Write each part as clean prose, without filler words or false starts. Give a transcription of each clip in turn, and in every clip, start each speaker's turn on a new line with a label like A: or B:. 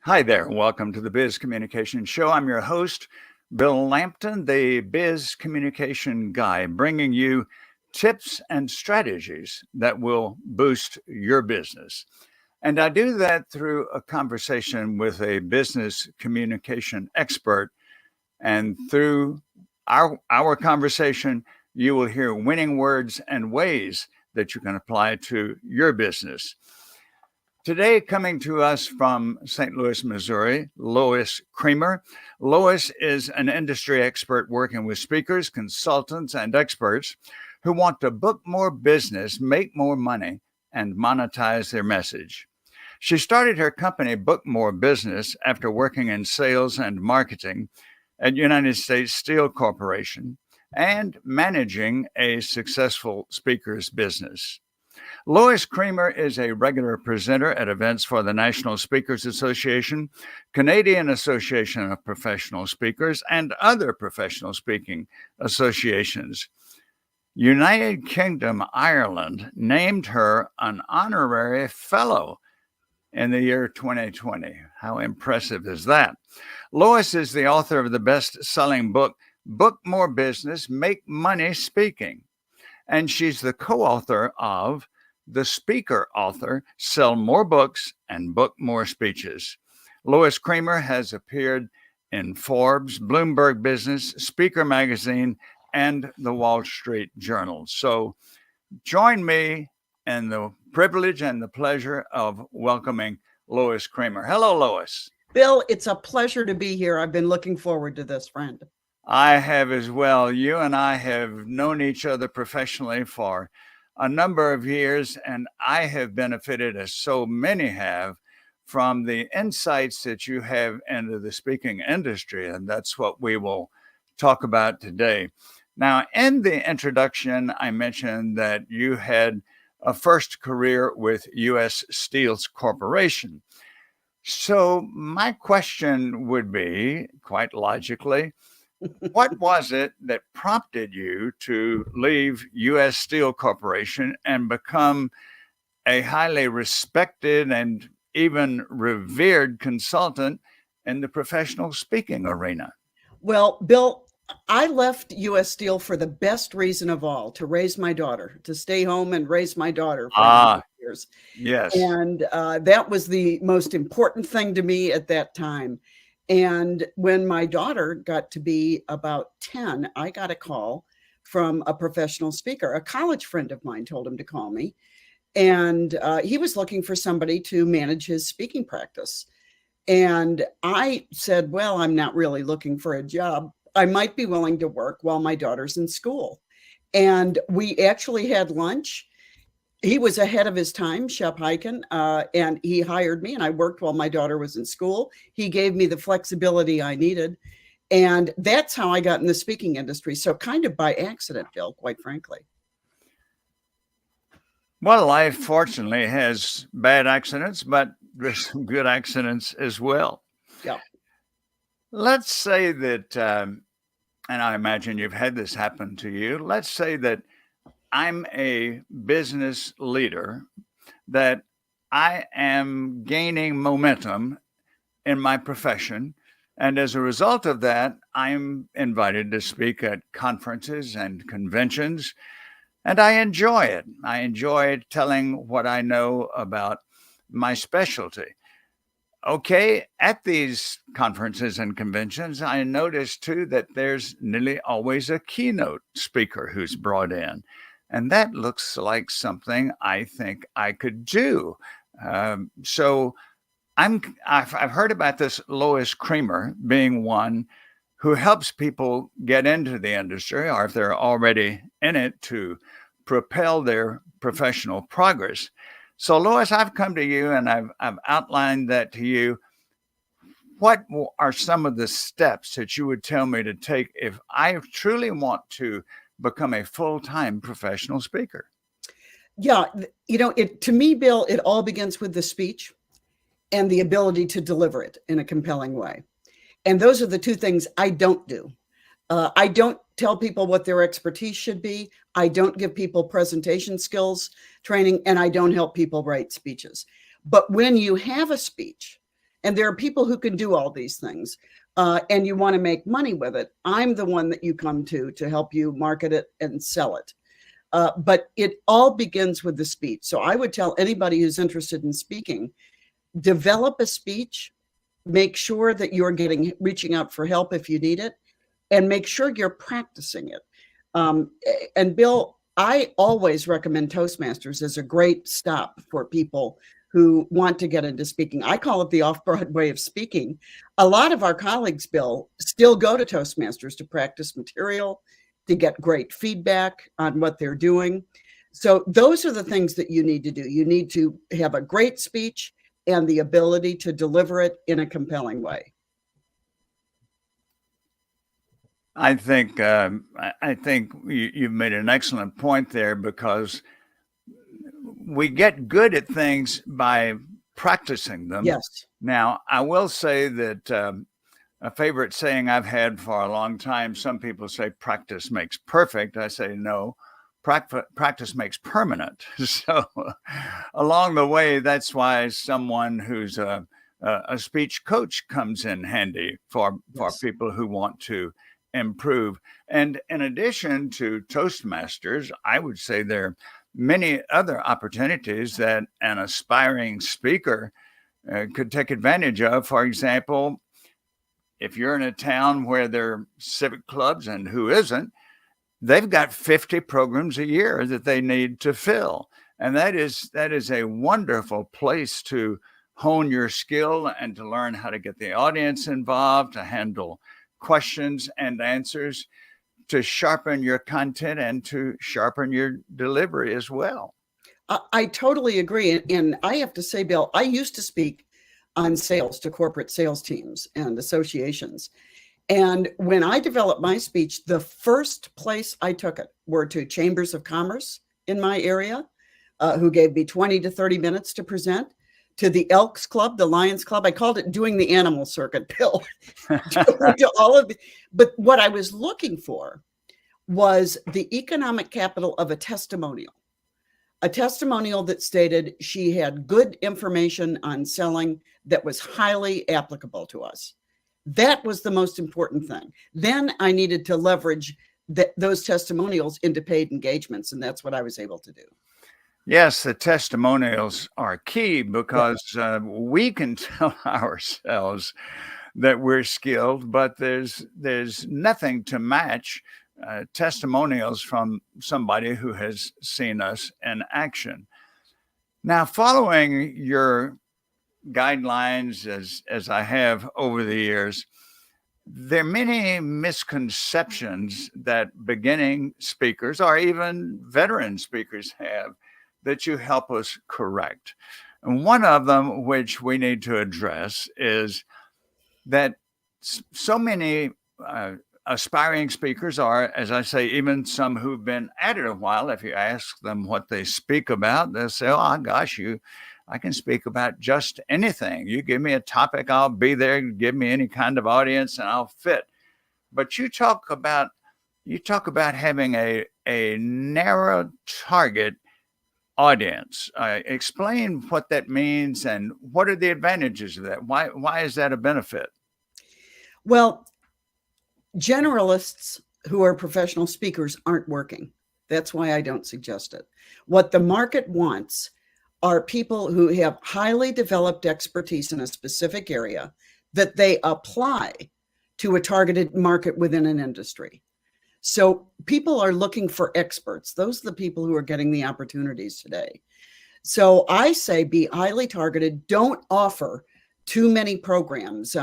A: Hi there, and welcome to the Biz Communication Show. I'm your host, Bill Lampton, the Biz Communication Guy, bringing you tips and strategies that will boost your business. And I do that through a conversation with a business communication expert. And through our conversation, you will hear winning words and ways that you can apply to your business. Today, coming to us from St. Louis, Missouri, Lois Creamer. Lois is an industry expert working with speakers, consultants, and experts who want to book more business, make more money, and monetize their message. She started her company, Book More Business, after working in sales and marketing at United States Steel Corporation and managing a successful speaker's business. Lois Creamer is a regular presenter at events for the National Speakers Association, Canadian Association of Professional Speakers, and other professional speaking associations. United Kingdom, Ireland named her an honorary fellow in the year 2020. How impressive is that? Lois is the author of the best selling book, Book More Business, Make Money Speaking. And she's the co author of The Speaker Author, Sell More Books and Book More Speeches. Lois Creamer has appeared in Forbes, Bloomberg Business, Speaker Magazine, and the Wall Street Journal. So join me in the privilege and the pleasure of welcoming Lois Creamer. Hello, Lois.
B: Bill, it's a pleasure to be here. I've been looking forward to this, friend.
A: I have as well. You and I have known each other professionally for a number of years, and I have benefited, as so many have, from the insights that you have into the speaking industry, and that's what we will talk about today. Now, in the introduction, I mentioned that you had a first career with U.S. Steel Corporation. So my question would be, quite logically, what was it that prompted you to leave U.S. Steel Corporation and become a highly respected and even revered consultant in the professional speaking arena?
B: Well, Bill, I left U.S. Steel for the best reason of all, to raise my daughter, to stay home and raise my daughter for years.
A: Yes.
B: And that was the most important thing to me at that time. And when my daughter got to be about 10, I got a call from a professional speaker. A college friend of mine told him to call me. And he was looking for somebody to manage his speaking practice. And I said, well, I'm not really looking for a job. I might be willing to work while my daughter's in school. And we actually had lunch. He was ahead of his time, Shep Hyken, and he hired me, and I worked while my daughter was in school. He gave me the flexibility I needed, and that's how I got in the speaking industry. So kind of by accident, Bill, quite frankly.
A: Well, life fortunately has bad accidents, but there's some good accidents as well.
B: Yeah.
A: Let's say that, and I imagine you've had this happen to you. Let's say that I'm a business leader, that I am gaining momentum in my profession. And as a result of that, I'm invited to speak at conferences and conventions. And I enjoy it. I enjoy telling what I know about my specialty. Okay, at these conferences and conventions, I notice too that there's nearly always a keynote speaker who's brought in. And that looks like something I think I could do. So I've heard about this Lois Creamer being one who helps people get into the industry, or if they're already in it, to propel their professional progress. So, Lois, I've come to you and I've outlined that to you. What are some of the steps that you would tell me to take if I truly want to become a full-time professional speaker?
B: Yeah, to me, Bill, it all begins with the speech and the ability to deliver it in a compelling way. And those are the two things I don't do. I don't tell people what their expertise should be. I don't give people presentation skills training, and I don't help people write speeches. But when you have a speech And there are people who can do all these things. And you want to make money with it. I'm the one that you come to help you market it and sell it. But it all begins with the speech. So I would tell anybody who's interested in speaking, develop a speech, make sure that you're reaching out for help if you need it, and make sure you're practicing it. And Bill, I always recommend Toastmasters as a great stop for people who want to get into speaking. I call it the off-Broadway of speaking. A lot of our colleagues, Bill, still go to Toastmasters to practice material, to get great feedback on what they're doing. So those are the things that you need to do. You need to have a great speech and the ability to deliver it in a compelling way.
A: I think you've made an excellent point there, because we get good at things by practicing them.
B: Yes.
A: Now, I will say that a favorite saying I've had for a long time, some people say practice makes perfect. I say no, practice makes permanent. So along the way, that's why someone who's a speech coach comes in handy for people who want to improve. And in addition to Toastmasters, I would say there are many other opportunities that an aspiring speaker could take advantage of. For example, if you're in a town where there are civic clubs, and who isn't, they've got 50 programs a year that they need to fill. And that is a wonderful place to hone your skill and to learn how to get the audience involved, to handle questions and answers, to sharpen your content and to sharpen your delivery as well.
B: I totally agree. And I have to say, Bill, I used to speak on sales to corporate sales teams and associations. And when I developed my speech, the first place I took it were to chambers of commerce in my area, who gave me 20 to 30 minutes to present, to the Elks Club, the Lions Club. I called it doing the animal circuit, Bill, to all of it. But what I was looking for was the economic capital of a testimonial that stated she had good information on selling that was highly applicable to us. That was the most important thing. Then I needed to leverage those testimonials into paid engagements, and that's what I was able to do.
A: Yes, the testimonials are key, because we can tell ourselves that we're skilled, but there's nothing to match testimonials from somebody who has seen us in action. Now, following your guidelines as I have over the years, there are many misconceptions that beginning speakers or even veteran speakers have that you help us correct. And one of them, which we need to address, is that so many aspiring speakers are, as I say, even some who've been at it a while, if you ask them what they speak about, they'll say, oh, gosh, I can speak about just anything. You give me a topic, I'll be there. Give me any kind of audience and I'll fit. But you talk about having a narrow target audience. Explain what that means and what are the advantages of that? Why is that a benefit?
B: Well, generalists who are professional speakers aren't working. That's why I don't suggest it. What the market wants are people who have highly developed expertise in a specific area that they apply to a targeted market within an industry. So people are looking for experts. Those are the people who are getting the opportunities today. So I say be highly targeted. Don't offer too many programs.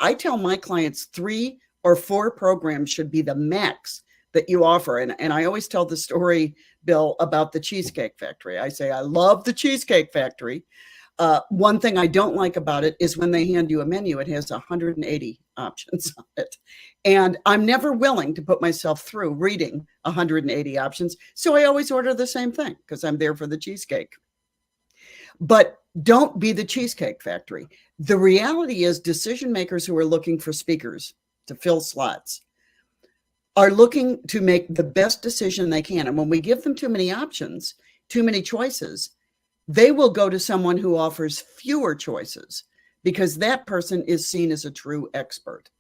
B: I tell my clients 3 or 4 programs should be the max that you offer. And I always tell the story, Bill, about the Cheesecake Factory. I say, I love the Cheesecake Factory. One thing I don't like about it is when they hand you a menu, it has 180 options on it. And I'm never willing to put myself through reading 180 options. So I always order the same thing because I'm there for the cheesecake. But don't be the Cheesecake Factory. The reality is decision makers who are looking for speakers to fill slots are looking to make the best decision they can. And when we give them too many options, too many choices, they will go to someone who offers fewer choices because that person is seen as a true expert.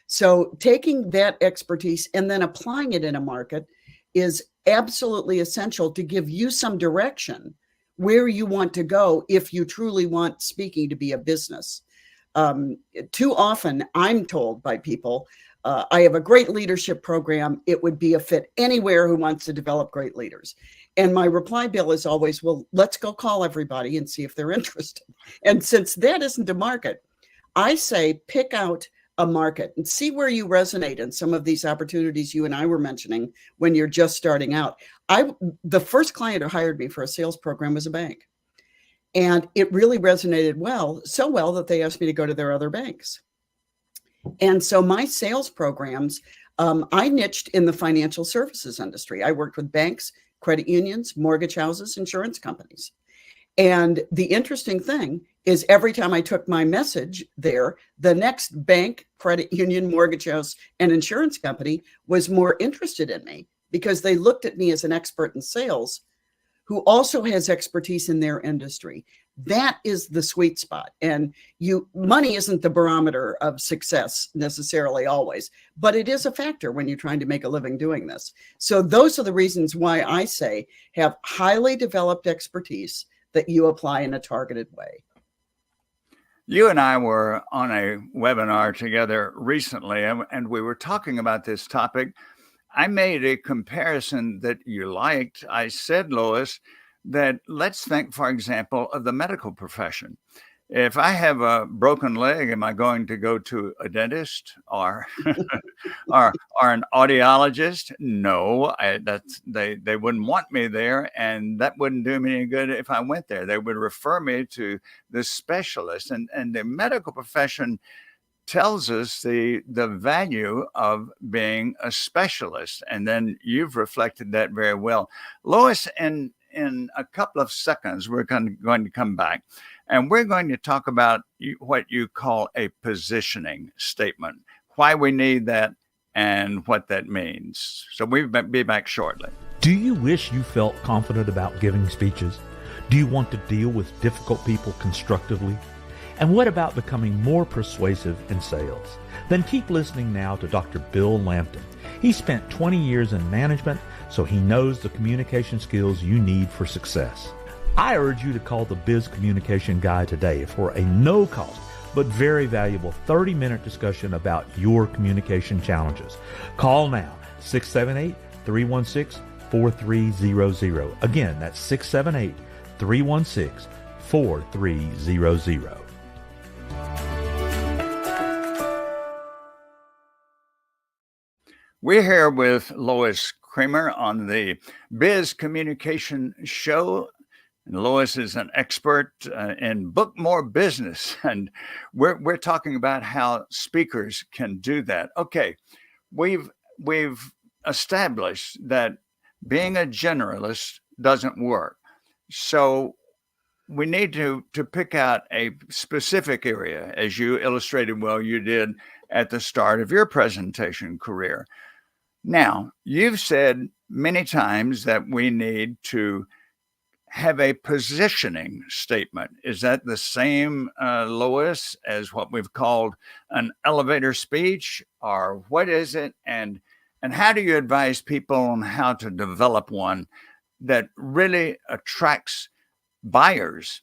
B: So taking that expertise and then applying it in a market is absolutely essential to give you some direction where you want to go if you truly want speaking to be a business. Too often I'm told by people, I have a great leadership program. It would be a fit anywhere who wants to develop great leaders. And my reply, Bill, is always, well, let's go call everybody and see if they're interested. And since that isn't a market, I say pick out a market and see where you resonate in some of these opportunities you and I were mentioning when you're just starting out. The first client who hired me for a sales program was a bank. And it really resonated so well that they asked me to go to their other banks. And so my sales programs, I niched in the financial services industry. I worked with banks, credit unions, mortgage houses, insurance companies. And the interesting thing is every time I took my message there, the next bank, credit union, mortgage house, and insurance company was more interested in me because they looked at me as an expert in sales who also has expertise in their industry. That is the sweet spot. And money isn't the barometer of success necessarily always, but it is a factor when you're trying to make a living doing this. So those are the reasons why I say have highly developed expertise that you apply in a targeted way.
A: You and I were on a webinar together recently, and we were talking about this topic. I made a comparison that you liked. I said, Lois, that let's think, for example, of the medical profession. If I have a broken leg, am I going to go to a dentist or or an audiologist? No, they wouldn't want me there, and that wouldn't do me any good if I went there. They would refer me to the specialist, and the medical profession tells us the value of being a specialist, and then you've reflected that very well, Lois. In a couple of seconds, we're going to come back, and we're going to talk about what you call a positioning statement, why we need that, and what that means. So we'll be back shortly.
C: Do you wish you felt confident about giving speeches? Do you want to deal with difficult people constructively? And what about becoming more persuasive in sales? Then keep listening now to Dr. Bill Lampton. He spent 20 years in management, so he knows the communication skills you need for success. I urge you to call the Biz Communication Guy today for a no-cost but very valuable 30-minute discussion about your communication challenges. Call now, 678-316-4300. Again, that's 678-316-4300.
A: We're here with Lois Creamer on the Biz Communication Show. And Lois is an expert in book more business, and we're talking about how speakers can do that. Okay, we've established that being a generalist doesn't work, so we need to pick out a specific area, as you illustrated well. You did at the start of your presentation career. Now, you've said many times that we need to have a positioning statement. Is that the same, Lois, as what we've called an elevator speech, or what is it? And how do you advise people on how to develop one that really attracts buyers?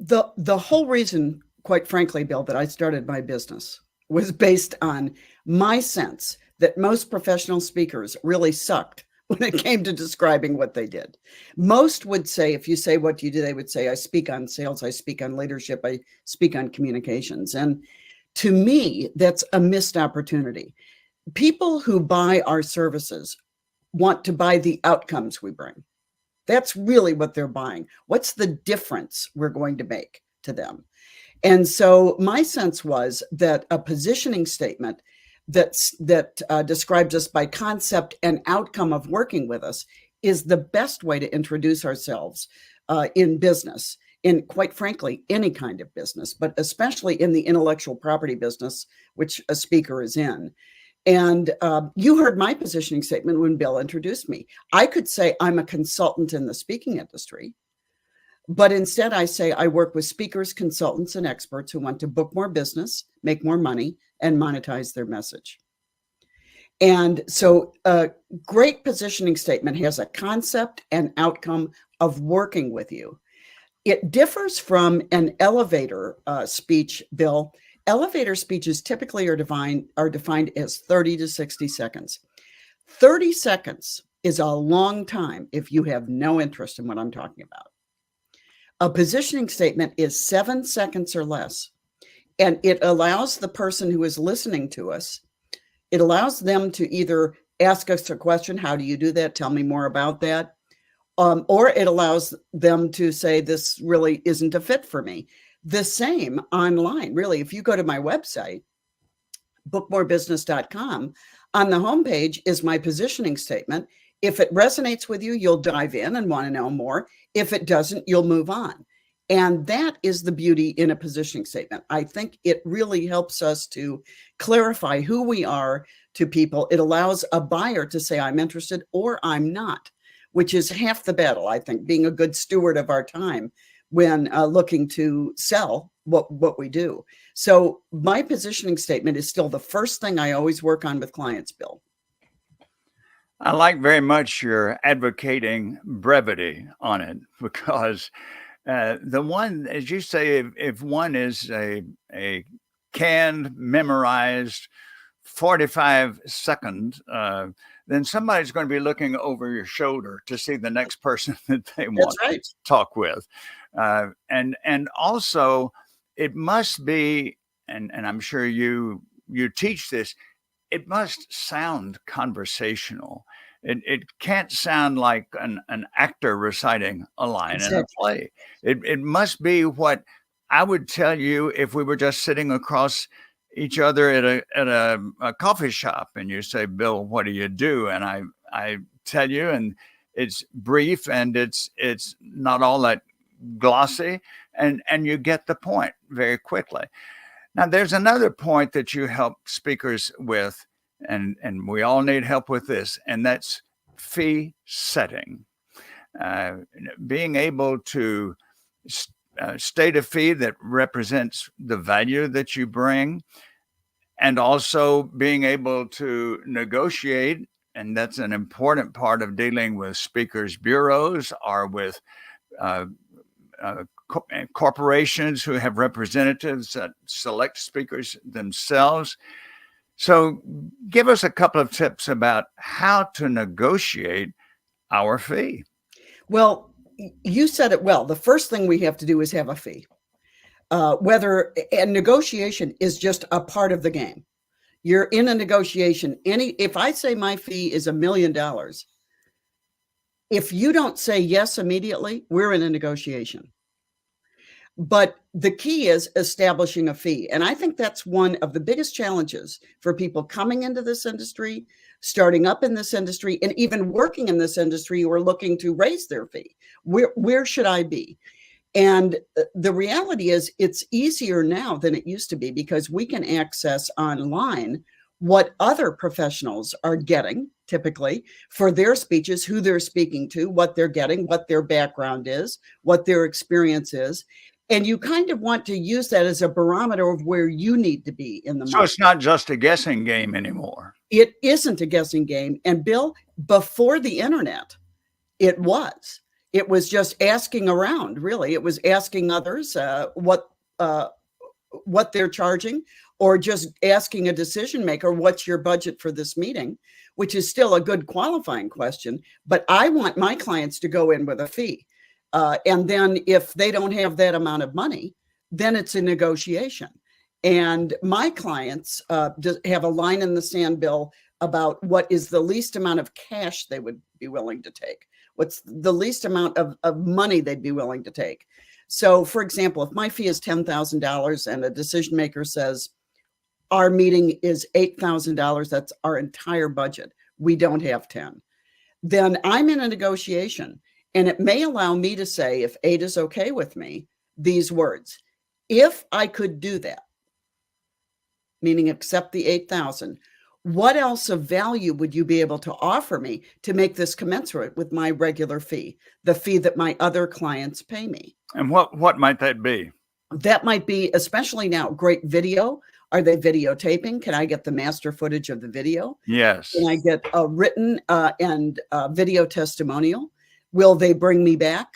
B: The whole reason, quite frankly, Bill, that I started my business was based on my sense that most professional speakers really sucked when it came to describing what they did. Most would say, if you say, what do you do? They would say, I speak on sales, I speak on leadership, I speak on communications. And to me, that's a missed opportunity. People who buy our services want to buy the outcomes we bring. That's really what they're buying. What's the difference we're going to make to them? And so my sense was that a positioning statement that describes us by concept and outcome of working with us is the best way to introduce ourselves in business, in, quite frankly, any kind of business, but especially in the intellectual property business, which a speaker is in. And you heard my positioning statement when Bill introduced me. I could say I'm a consultant in the speaking industry. But instead, I say I work with speakers, consultants, and experts who want to book more business, make more money, and monetize their message. And so a great positioning statement has a concept and outcome of working with you. It differs from an elevator speech, Bill. Elevator speeches typically are defined as 30 to 60 seconds. 30 seconds is a long time if you have no interest in what I'm talking about. A positioning statement is 7 seconds or less, and it allows the person who is listening to us, it allows them to either ask us a question, how do you do that? Tell me more about that. Or it allows them to say, this really isn't a fit for me. The same online, really. If you go to my website, bookmorebusiness.com, on the homepage is my positioning statement. If it resonates with you, you'll dive in and want to know more. If it doesn't, you'll move on. And that is the beauty in a positioning statement. I think it really helps us to clarify who we are to people. It allows a buyer to say, I'm interested or I'm not, which is half the battle, I think, being a good steward of our time when looking to sell what we do. So my positioning statement is still the first thing I always work on with clients, Bill.
A: I like very much your advocating brevity on it, because the one, as you say, if one is a canned, memorized 45-second, then somebody's going to be looking over your shoulder to see the next person that they want to talk with. And also, it must be, and I'm sure you teach this, it must sound conversational. It can't sound like an actor reciting a line in a play. It must be what I would tell you if we were just sitting across each other at a coffee shop, and you say, Bill, what do you do? And I tell you, and it's brief and it's not all that glossy, and you get the point very quickly. Now, there's another point that you help speakers with, and we all need help with this, and that's fee setting. Being able to state a fee that represents the value that you bring, and also being able to negotiate, and that's an important part of dealing with speakers bureaus or with corporations who have representatives that select speakers themselves. So give us a couple of tips about how to negotiate our fee.
B: Well, you said it well. The first thing we have to do is have a fee. And negotiation is just a part of the game. You're in a negotiation. If I say my fee is $1 million, if you don't say yes immediately, we're in a negotiation. But the key is establishing a fee. And I think that's one of the biggest challenges for people coming into this industry, starting up in this industry, and even working in this industry who are looking to raise their fee. Where should I be? And the reality is it's easier now than it used to be, because we can access online what other professionals are getting typically for their speeches, who they're speaking to, what they're getting, what their background is, what their experience is. And you kind of want to use that as a barometer of where you need to be in the market.
A: So it's not just a guessing game anymore.
B: It isn't a guessing game. And Bill, before the internet, it was. It was just asking around, really. It was asking others what they're charging, or just asking a decision maker, what's your budget for this meeting, which is still a good qualifying question. But I want my clients to go in with a fee. And then if they don't have that amount of money, then it's a negotiation. And my clients have a line in the sand, Bill, about what is the least amount of cash they would be willing to take. What's the least amount of money they'd be willing to take? So, for example, if my fee is $10,000 and a decision maker says, our meeting is $8,000, that's our entire budget, we don't have 10, then I'm in a negotiation. And it may allow me to say, if 8 is okay with me, these words: if I could do that, meaning accept the 8,000, What else of value would you be able to offer me to make this commensurate with my regular fee, the fee that my other clients pay me?
A: And what might that be?
B: That might be, especially now, great video. Are they videotaping? Can I get the master footage of the video?
A: Yes.
B: Can I get a written and video testimonial? Will they bring me back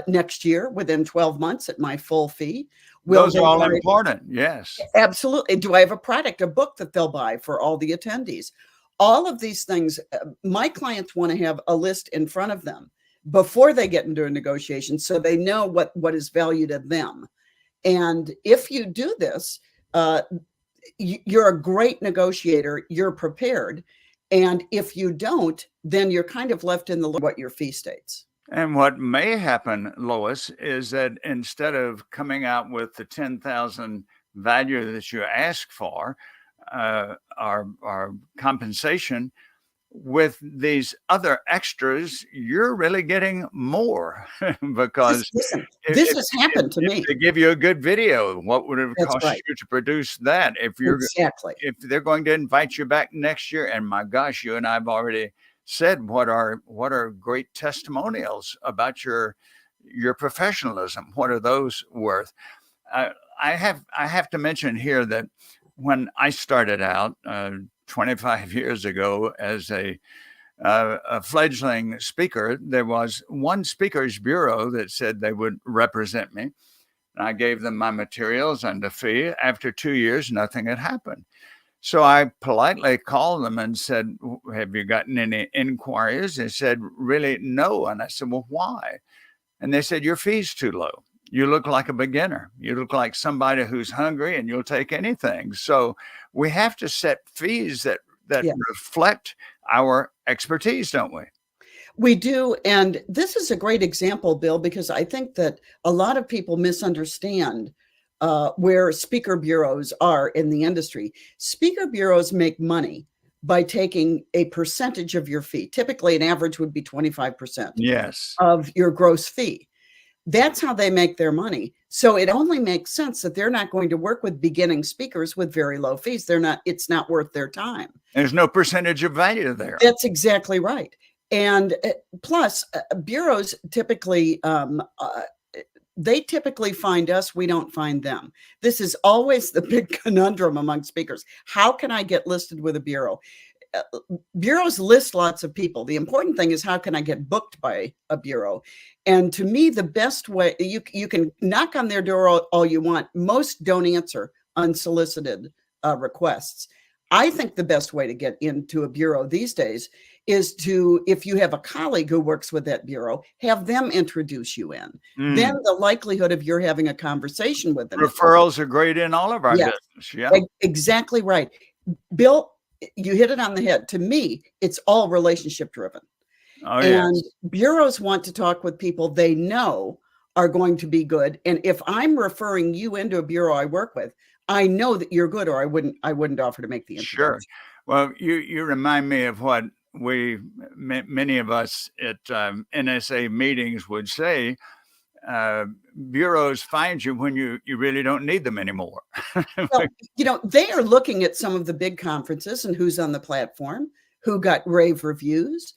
B: next year within 12 months at my full fee?
A: Those are all important. Yes.
B: Absolutely. Do I have a product, a book that they'll buy for all the attendees? All of these things, my clients want to have a list in front of them before they get into a negotiation so they know what is valued to them. And if you do this, you're a great negotiator, you're prepared. And if you don't, then you're kind of left in the what your fee states.
A: And what may happen, Lois, is that instead of coming out with the 10,000 value that you ask for, our compensation, with these other extras, you're really getting more because
B: Listen, this has happened to me.
A: If they give you a good video, what would it cost
B: right.
A: you to produce that? If if they're going to invite you back next year, and my gosh, you and I've already said what are great testimonials about your professionalism. What are those worth? I have to mention here that when I started out 25 years ago as a fledgling speaker, there was one speakers bureau that said they would represent me. And I gave them my materials and a fee. After 2 years, nothing had happened. So I politely called them and said, have you gotten any inquiries? They said, really, no. And I said, well, why? And they said, your fee's too low. You look like a beginner. You look like somebody who's hungry and you'll take anything. So we have to set fees that reflect our expertise, don't we?
B: We do. And this is a great example, Bill, because I think that a lot of people misunderstand where speaker bureaus are in the industry. Speaker bureaus make money by taking a percentage of your fee. Typically, an average would be 25% of your gross fee. That's how they make their money. So it only makes sense that they're not going to work with beginning speakers with very low fees. It's not worth their time.
A: There's no percentage of value there.
B: That's exactly right. And plus, bureaus typically, they typically find us, we don't find them. This is always the big conundrum among speakers. How can I get listed with a bureau? Bureaus list lots of people. The important thing is, how can I get booked by a bureau? And to me, the best way, you can knock on their door all you want. Most don't answer unsolicited requests. I think the best way to get into a bureau these days is to, if you have a colleague who works with that bureau, have them introduce you in. Then the likelihood of you're having a conversation with them.
A: Referrals are great in all of our business. Yeah,
B: exactly right. Bill, you hit it on the head. To me, it's all relationship driven.
A: Oh,
B: and
A: yes.
B: Bureaus want to talk with people they know are going to be good. And if I'm referring you into a bureau I work with, I know that you're good, or I wouldn't offer to make the introduction.
A: Sure. Well, you remind me of what many of us at NSA meetings would say. Bureaus find you when you really don't need them anymore.
B: Well, they are looking at some of the big conferences and who's on the platform, who got rave reviews.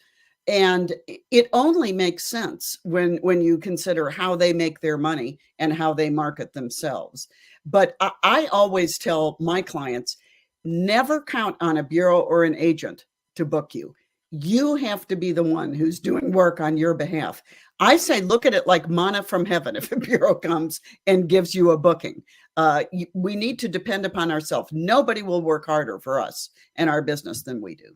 B: And it only makes sense when you consider how they make their money and how they market themselves. But I always tell my clients, never count on a bureau or an agent to book you. You have to be the one who's doing work on your behalf. I say, look at it like manna from heaven. If a bureau comes and gives you a booking, we need to depend upon ourselves. Nobody will work harder for us and our business than we do.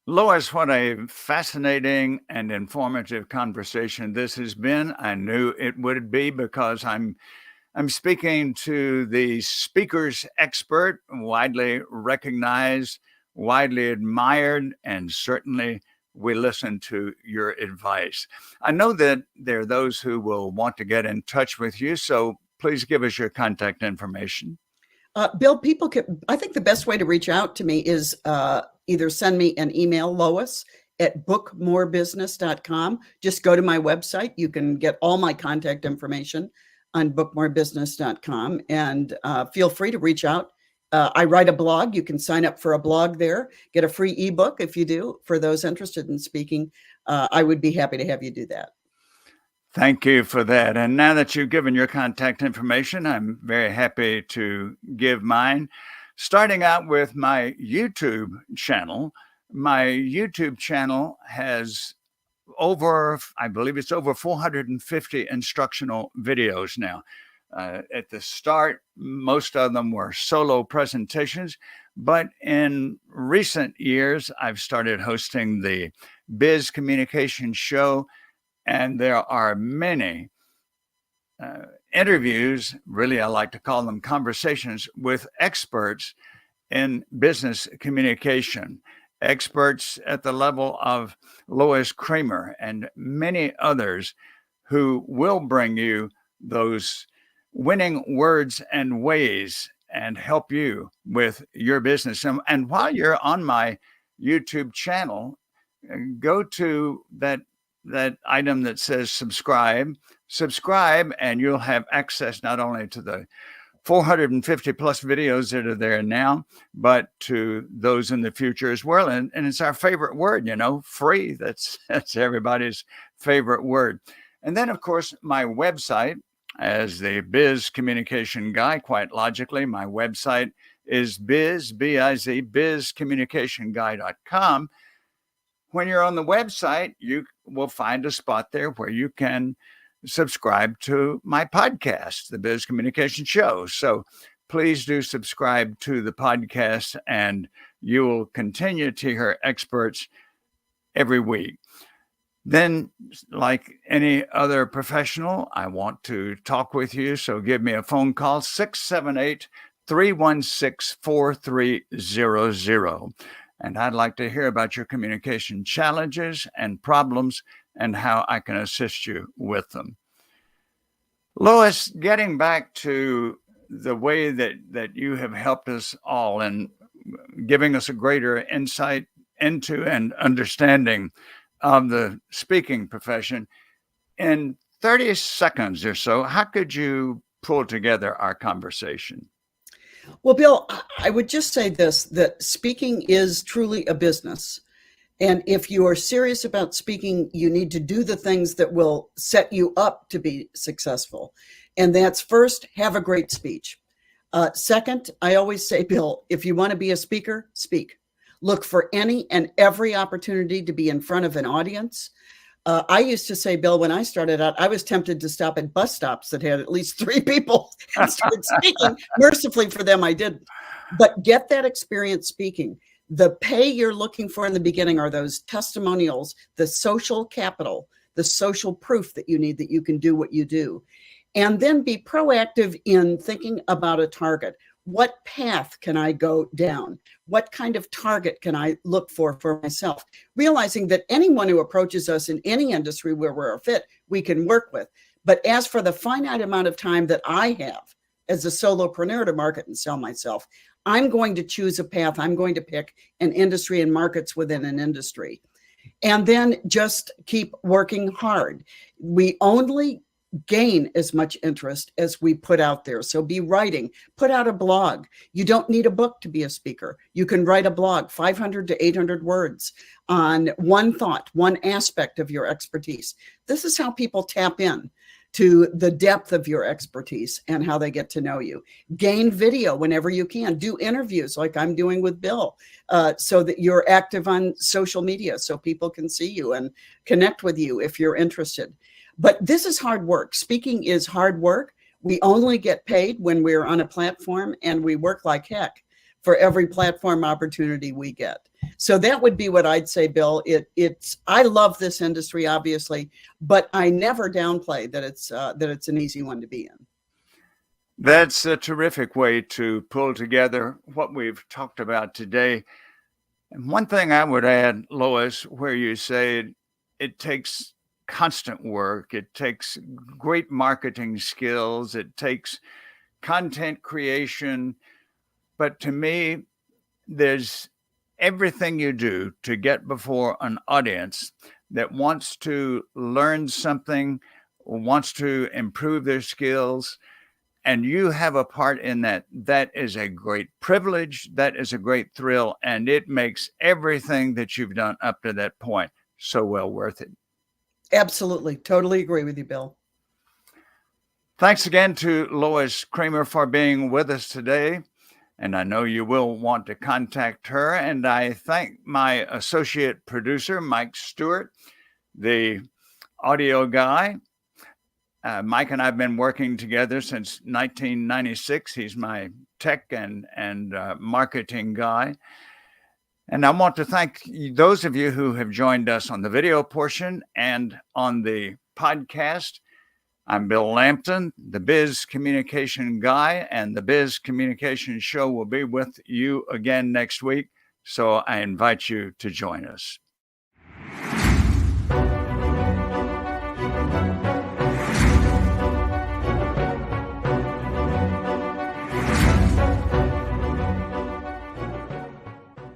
A: Lois, what a fascinating and informative conversation this has been. I knew it would be, because I'm speaking to the speaker's expert, widely recognized, widely admired, and certainly we listen to your advice. I know that there are those who will want to get in touch with you, so please give us your contact information.
B: Bill, I think the best way to reach out to me is either send me an email, Lois, at bookmorebusiness.com. Just go to my website. You can get all my contact information on bookmorebusiness.com, and feel free to reach out I write a blog. You can sign up for a blog there, get a free ebook if you do. For those interested in speaking, I would be happy to have you do that.
A: Thank you for that. And now that you've given your contact information, I'm very happy to give mine. Starting out with my YouTube channel. My YouTube channel has I believe it's over 450 instructional videos now. At the start, most of them were solo presentations, but in recent years, I've started hosting the Biz Communication Show, and there are many interviews, really, I like to call them conversations with experts in business communication, experts at the level of Lois Kramer and many others who will bring you those winning words and ways and help you with your business. And while you're on my YouTube channel, go to that item that says subscribe, and you'll have access not only to the 450 plus videos that are there now, but to those in the future as well. And it's our favorite word, free. That's everybody's favorite word. And then, of course, my website, as the Biz Communication Guy, quite logically, my website is bizcommunicationguy.com. When you're on the website, you will find a spot there where you can subscribe to my podcast, The Biz Communication Show. So please do subscribe to the podcast, and you will continue to hear experts every week. Then, like any other professional, I want to talk with you. So give me a phone call, 678-316-4300. And I'd like to hear about your communication challenges and problems and how I can assist you with them. Lois, getting back to the way that you have helped us all and giving us a greater insight into and understanding of the speaking profession, in 30 seconds or so, how could you pull together our conversation?
B: Well, Bill, I would just say this, that speaking is truly a business. And if you are serious about speaking, you need to do the things that will set you up to be successful. And that's first, have a great speech. Second, I always say, Bill, if you want to be a speaker, speak. Look for any and every opportunity to be in front of an audience. I used to say, Bill, when I started out, I was tempted to stop at bus stops that had at least 3 people and start speaking. Mercifully for them, I didn't. But get that experience speaking. The pay you're looking for in the beginning are those testimonials, the social capital, the social proof that you need that you can do what you do. And then be proactive in thinking about a target. What path can I go down? What kind of target can I look for myself? Realizing that anyone who approaches us in any industry where we're a fit, we can work with. But as for the finite amount of time that I have as a solopreneur to market and sell myself, I'm going to choose a path. I'm going to pick an industry and markets within an industry. And then just keep working hard. We only gain as much interest as we put out there. So be writing, put out a blog. You don't need a book to be a speaker. You can write a blog, 500 to 800 words on one thought, one aspect of your expertise. This is how people tap in to the depth of your expertise and how they get to know you. Gain video whenever you can. Do interviews like I'm doing with Bill, so that you're active on social media so people can see you and connect with you if you're interested. But this is hard work. Speaking is hard work. We only get paid when we're on a platform, and we work like heck for every platform opportunity we get. So that would be what I'd say, Bill. I love this industry, obviously, but I never downplay that it's an easy one to be in.
A: That's a terrific way to pull together what we've talked about today. And one thing I would add, Lois, where you say it takes constant work, it takes great marketing skills, it takes content creation. But to me, there's everything you do to get before an audience that wants to learn something, wants to improve their skills, and you have a part in that, that is a great privilege. That is a great thrill. And it makes everything that you've done up to that point so well worth it.
B: Absolutely. Totally agree with you, Bill.
A: Thanks again to Lois Kramer for being with us today. And I know you will want to contact her. And I thank my associate producer, Mike Stewart, the audio guy. Mike and I have been working together since 1996. He's my tech and marketing guy. And I want to thank those of you who have joined us on the video portion and on the podcast. I'm Bill Lampton, the Biz Communication Guy, and the Biz Communication Show will be with you again next week. So I invite you to join us.